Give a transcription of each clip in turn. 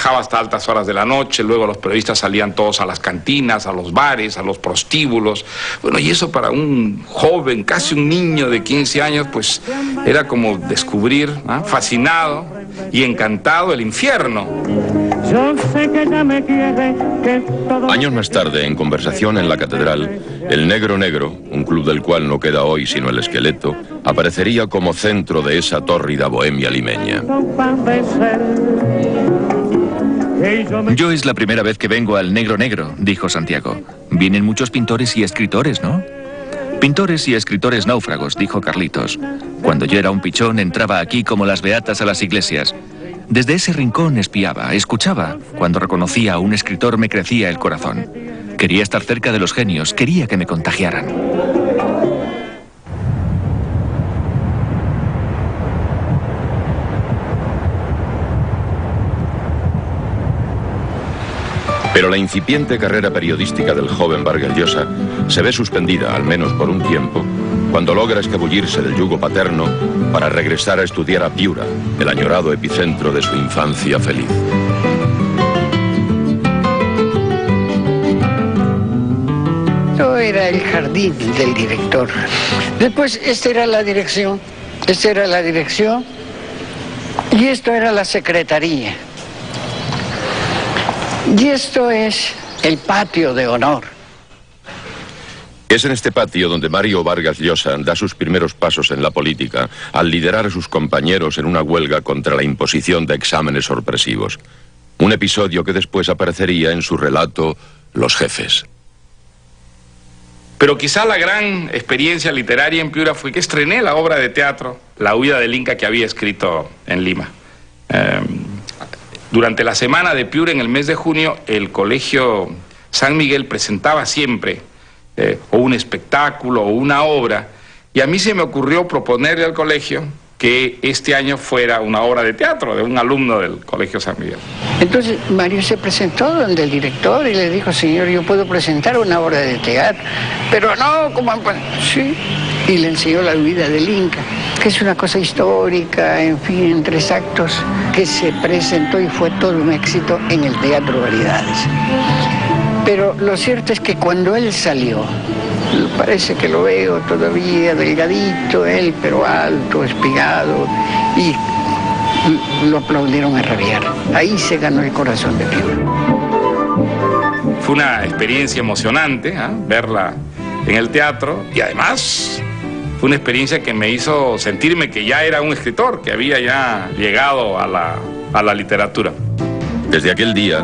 trabajaba hasta altas horas de la noche, luego los periodistas salían todos a las cantinas, a los bares, a los prostíbulos. Bueno, y eso para un joven, casi un niño de 15 años, pues era como descubrir, fascinado y encantado, el infierno. Años más tarde, en conversación en la catedral, el Negro Negro, un club del cual no queda hoy sino el esqueleto, aparecería como centro de esa tórrida bohemia limeña. Yo es la primera vez que vengo al Negro Negro, dijo Santiago. Vienen muchos pintores y escritores, ¿no? Pintores y escritores náufragos, dijo Carlitos. Cuando yo era un pichón entraba aquí como las beatas a las iglesias. Desde ese rincón espiaba, escuchaba. Cuando reconocía a un escritor me crecía el corazón. Quería estar cerca de los genios, quería que me contagiaran. Pero la incipiente carrera periodística del joven Vargas Llosa se ve suspendida, al menos por un tiempo, cuando logra escabullirse del yugo paterno para regresar a estudiar a Piura, el añorado epicentro de su infancia feliz. Esto era el jardín del director. Después, esta era la dirección, y esto era la secretaría. Y esto es el patio de honor. Es en este patio donde Mario Vargas Llosa da sus primeros pasos en la política al liderar a sus compañeros en una huelga contra la imposición de exámenes sorpresivos. Un episodio que después aparecería en su relato Los Jefes. Pero quizá la gran experiencia literaria en Piura fue que estrené la obra de teatro La huida del Inca que había escrito en Lima. Durante la semana de Piura, en el mes de junio, el Colegio San Miguel presentaba siempre o un espectáculo o una obra, y a mí se me ocurrió proponerle al colegio que este año fuera una obra de teatro de un alumno del Colegio San Miguel. Entonces Mario se presentó donde el director y le dijo: señor, yo puedo presentar una obra de teatro. Pero no, ¿cómo? Sí. Y le enseñó La huida del Inca, que es una cosa histórica, en fin, en 3 actos, que se presentó y fue todo un éxito en el Teatro Variedades. Pero lo cierto es que cuando él salió, parece que lo veo todavía delgadito, él, pero alto, espigado, y lo aplaudieron a rabiar. Ahí se ganó el corazón de Piura. Fue una experiencia emocionante, verla en el teatro, y además fue una experiencia que me hizo sentirme que ya era un escritor, que había ya llegado a la literatura. Desde aquel día,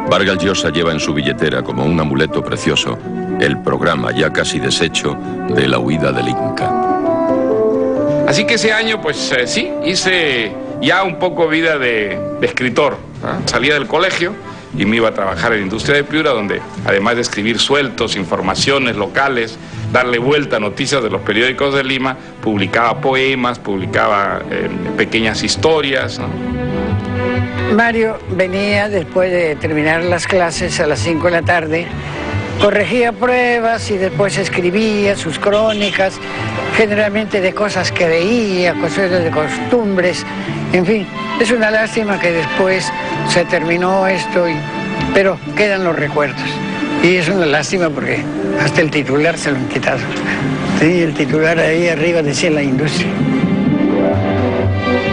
Vargas Llosa lleva en su billetera como un amuleto precioso el programa ya casi deshecho de La huida del Inca. Así que ese año, pues sí, hice ya un poco vida de escritor. Salía del colegio y me iba a trabajar en la industria de Piura, donde además de escribir sueltos, informaciones locales, darle vuelta a noticias de los periódicos de Lima, publicaba poemas, publicaba pequeñas historias, ¿no? Mario venía después de terminar las clases a las 5 de la tarde, corregía pruebas y después escribía sus crónicas, generalmente de cosas que veía, cosas de costumbres, en fin. Es una lástima que después se terminó esto, pero quedan los recuerdos. Y es una lástima porque hasta el titular se lo han quitado. Sí, el titular ahí arriba decía La industria.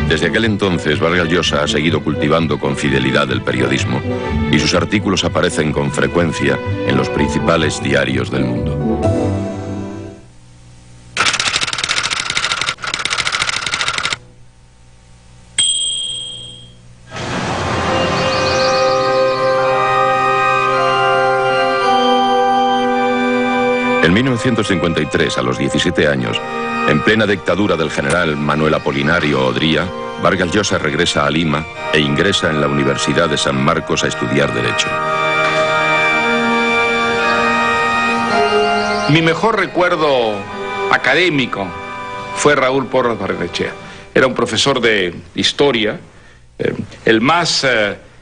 Desde aquel entonces, Vargas Llosa ha seguido cultivando con fidelidad el periodismo y sus artículos aparecen con frecuencia en los principales diarios del mundo. En 1953, a los 17 años, en plena dictadura del general Manuel Apolinario Odría, Vargas Llosa regresa a Lima e ingresa en la Universidad de San Marcos a estudiar Derecho. Mi mejor recuerdo académico fue Raúl Porras Barrenechea. Era un profesor de historia, el más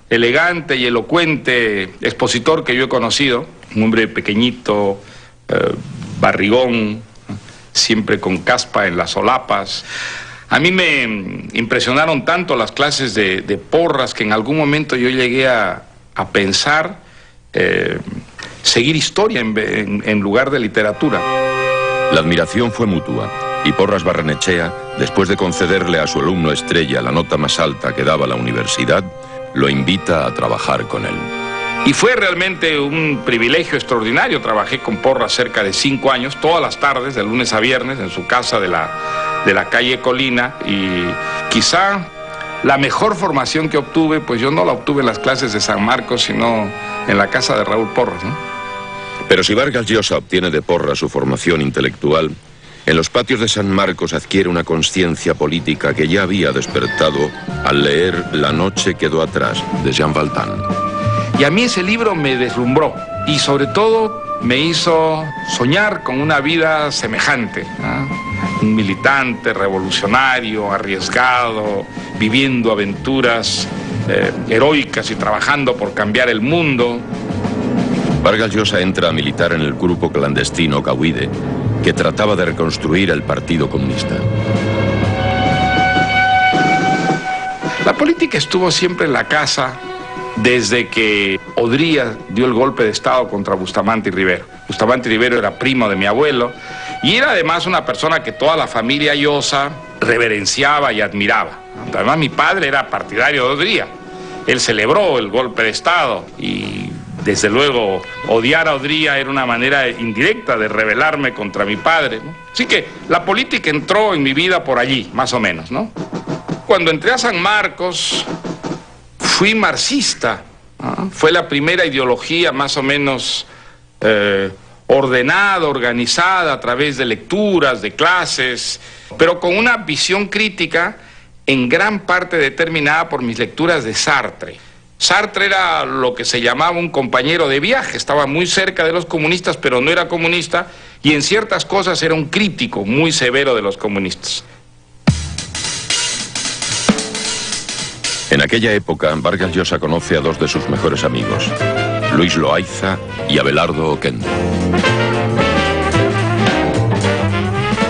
elegante y elocuente expositor que yo he conocido, un hombre pequeñito, barrigón, siempre con caspa en las solapas. A mí me impresionaron tanto las clases de Porras que en algún momento yo llegué a pensar seguir historia en lugar de literatura. La admiración fue mutua y Porras Barrenechea, después de concederle a su alumno estrella la nota más alta que daba la universidad, lo invita a trabajar con él. Y fue realmente un privilegio extraordinario. Trabajé con Porras cerca de 5 años, todas las tardes, de lunes a viernes, en su casa de la calle Colina. Y quizá la mejor formación que obtuve, pues yo no la obtuve en las clases de San Marcos, sino en la casa de Raúl Porras, ¿no? Pero si Vargas Llosa obtiene de Porras su formación intelectual, en los patios de San Marcos adquiere una conciencia política que ya había despertado al leer La noche quedó atrás, de Jean Valjean. Y a mí ese libro me deslumbró y sobre todo me hizo soñar con una vida semejante, ¿no? Un militante, revolucionario, arriesgado, viviendo aventuras heroicas y trabajando por cambiar el mundo. Vargas Llosa entra a militar en el grupo clandestino Cahuide, que trataba de reconstruir el Partido Comunista. La política estuvo siempre en la casa desde que Odría dio el golpe de Estado contra Bustamante y Rivero. Bustamante y Rivero era primo de mi abuelo y era además una persona que toda la familia Llosa reverenciaba y admiraba. Además, mi padre era partidario de Odría. Él celebró el golpe de Estado y, desde luego, odiar a Odría era una manera indirecta de rebelarme contra mi padre, ¿no? Así que la política entró en mi vida por allí, más o menos, ¿no? Cuando entré a San Marcos, fui marxista, ¿no? Fue la primera ideología más o menos ordenada, organizada a través de lecturas, de clases, pero con una visión crítica en gran parte determinada por mis lecturas de Sartre. Sartre era lo que se llamaba un compañero de viaje, estaba muy cerca de los comunistas, pero no era comunista, y en ciertas cosas era un crítico muy severo de los comunistas. En aquella época, Vargas Llosa conoce a dos de sus mejores amigos, Luis Loaiza y Abelardo Oquendo.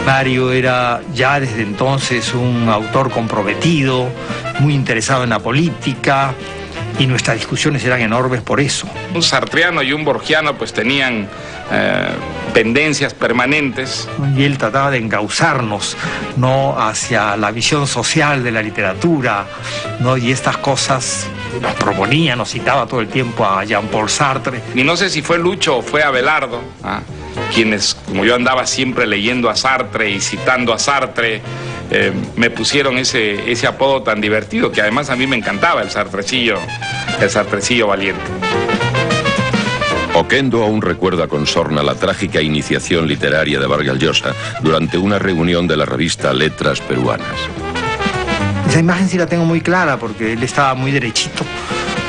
Mario era ya desde entonces un autor comprometido, muy interesado en la política, y nuestras discusiones eran enormes por eso. Un sartreano y un borgiano pues tenían pendencias permanentes. Y él trataba de encauzarnos, ¿no?, hacia la visión social de la literatura, ¿no? Y estas cosas nos proponía, nos citaba todo el tiempo a Jean-Paul Sartre. Y no sé si fue Lucho o fue Abelardo, quienes, como yo andaba siempre leyendo a Sartre y citando a Sartre, me pusieron ese apodo tan divertido, que además a mí me encantaba, el sartrecillo valiente. Oquendo aún recuerda con sorna la trágica iniciación literaria de Vargas Llosa durante una reunión de la revista Letras Peruanas. Esa imagen sí la tengo muy clara porque él estaba muy derechito,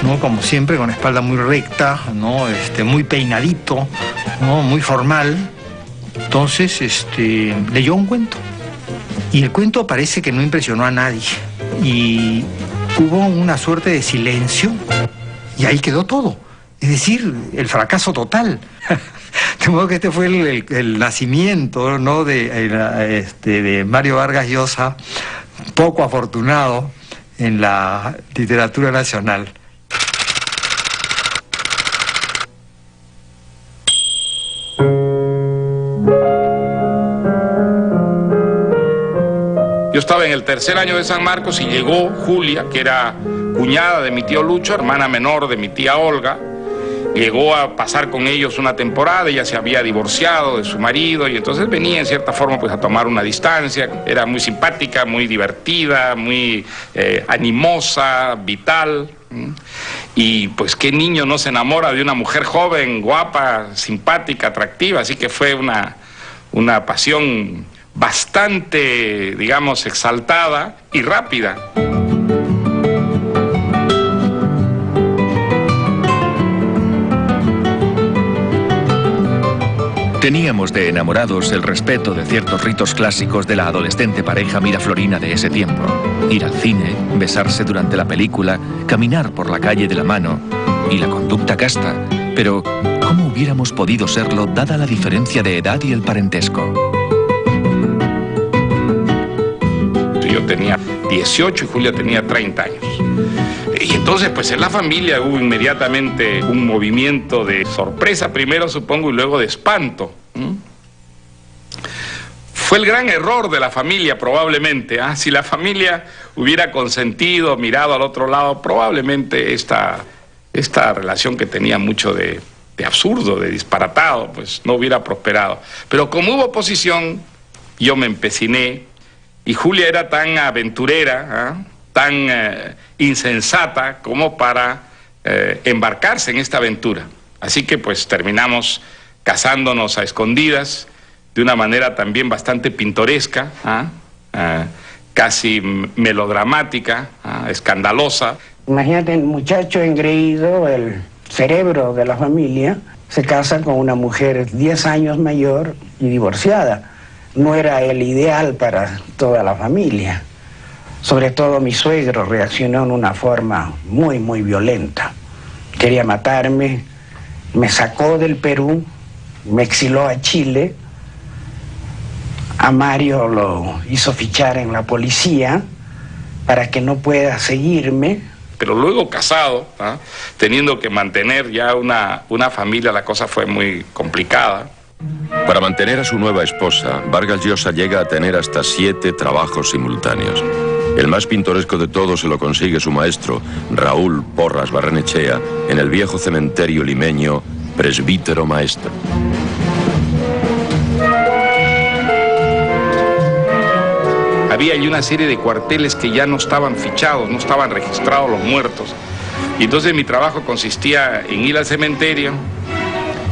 ¿no?, como siempre, con la espalda muy recta, ¿no?, muy peinadito, ¿no?, muy formal. Entonces, leyó un cuento. Y el cuento parece que no impresionó a nadie. Y hubo una suerte de silencio y ahí quedó todo. Es decir, el fracaso total. De modo que este fue el nacimiento, ¿no?, de Mario Vargas Llosa, poco afortunado en la literatura nacional. Yo estaba en el tercer año de San Marcos y llegó Julia, que era cuñada de mi tío Lucho, hermana menor de mi tía Olga. Llegó a pasar con ellos una temporada, ella se había divorciado de su marido y entonces venía en cierta forma pues a tomar una distancia. Era muy simpática, muy divertida, muy animosa, vital. Y pues qué niño no se enamora de una mujer joven, guapa, simpática, atractiva, así que fue una pasión bastante, digamos, exaltada y rápida. Teníamos de enamorados el respeto de ciertos ritos clásicos de la adolescente pareja miraflorina de ese tiempo. Ir al cine, besarse durante la película, caminar por la calle de la mano y la conducta casta. Pero, ¿cómo hubiéramos podido serlo dada la diferencia de edad y el parentesco? Yo tenía 18 y Julia tenía 30 años. Y entonces, pues en la familia hubo inmediatamente un movimiento de sorpresa primero, supongo, y luego de espanto. Fue el gran error de la familia, probablemente. Si la familia hubiera consentido, mirado al otro lado, probablemente esta relación que tenía mucho de absurdo, de disparatado, pues no hubiera prosperado. Pero como hubo oposición, yo me empeciné, y Julia era tan aventurera, tan insensata como para embarcarse en esta aventura. Así que pues terminamos casándonos a escondidas, de una manera también bastante pintoresca, casi melodramática, escandalosa. Imagínate, el muchacho engreído, el cerebro de la familia, se casa con una mujer 10 años mayor y divorciada. No era el ideal para toda la familia. Sobre todo mi suegro reaccionó en una forma muy, muy violenta. Quería matarme, me sacó del Perú, me exiló a Chile. A Mario lo hizo fichar en la policía para que no pueda seguirme. Pero luego casado, teniendo que mantener ya una familia, la cosa fue muy complicada. Para mantener a su nueva esposa, Vargas Llosa llega a tener hasta 7 trabajos simultáneos. El más pintoresco de todos se lo consigue su maestro, Raúl Porras Barrenechea, en el viejo cementerio limeño Presbítero Maestro. Había allí una serie de cuarteles que ya no estaban fichados, no estaban registrados los muertos. Y entonces mi trabajo consistía en ir al cementerio,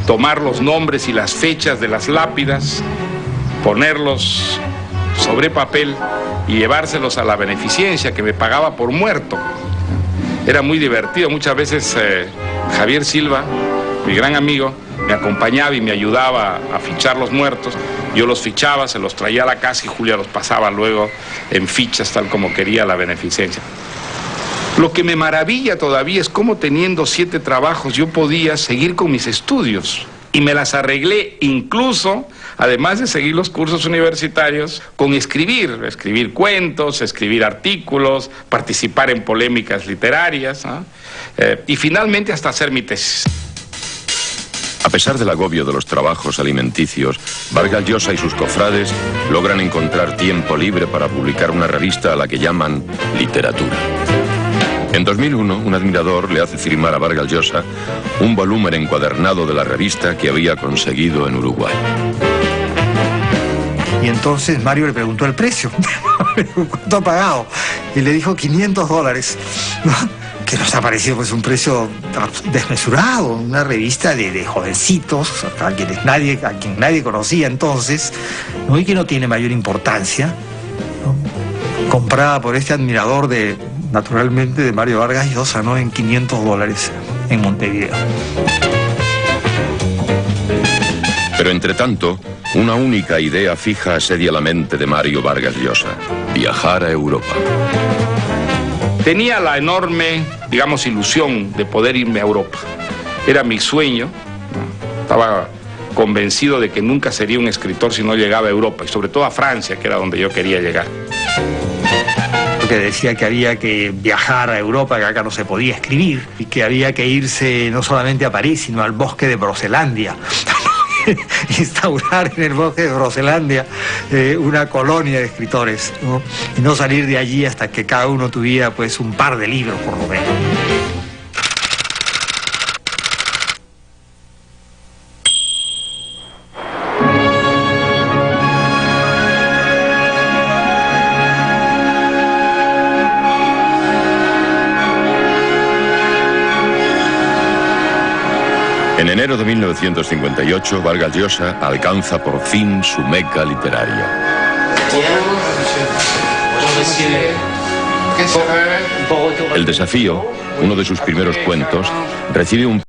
tomar los nombres y las fechas de las lápidas, ponerlos sobre papel y llevárselos a la beneficencia que me pagaba por muerto. Era muy divertido. Muchas veces Javier Silva, mi gran amigo, me acompañaba y me ayudaba a fichar los muertos. Yo los fichaba, se los traía a la casa y Julia los pasaba luego en fichas, tal como quería la beneficencia. Lo que me maravilla todavía es cómo teniendo 7 trabajos yo podía seguir con mis estudios. Y me las arreglé incluso, además de seguir los cursos universitarios, con escribir cuentos, escribir artículos, participar en polémicas literarias, y finalmente hasta hacer mi tesis. A pesar del agobio de los trabajos alimenticios, Vargas Llosa y sus cofrades logran encontrar tiempo libre para publicar una revista a la que llaman Literatura. En 2001, un admirador le hace firmar a Vargas Llosa un volumen encuadernado de la revista que había conseguido en Uruguay. Y entonces Mario le preguntó el precio. ¿Cuánto ha pagado? Y le dijo $500. Que nos ha parecido pues un precio desmesurado, una revista de jovencitos, a quien nadie conocía entonces, ¿no? Y que no tiene mayor importancia, ¿no? Comprada por este admirador naturalmente de Mario Vargas Llosa, ¿no? En $500 en Montevideo. Pero entre tanto, una única idea fija asedia la mente de Mario Vargas Llosa: viajar a Europa. Tenía la enorme, digamos, ilusión de poder irme a Europa. Era mi sueño. Estaba convencido de que nunca sería un escritor si no llegaba a Europa, y sobre todo a Francia, que era donde yo quería llegar. Porque decía que había que viajar a Europa, que acá no se podía escribir, y que había que irse no solamente a París, sino al bosque de Broselandia. Instaurar en el bosque de Broselandia una colonia de escritores, ¿no? Y no salir de allí hasta que cada uno tuviera pues un par de libros por lo menos. En enero de 1958, Vargas Llosa alcanza por fin su meca literaria. El desafío, uno de sus primeros cuentos, recibe un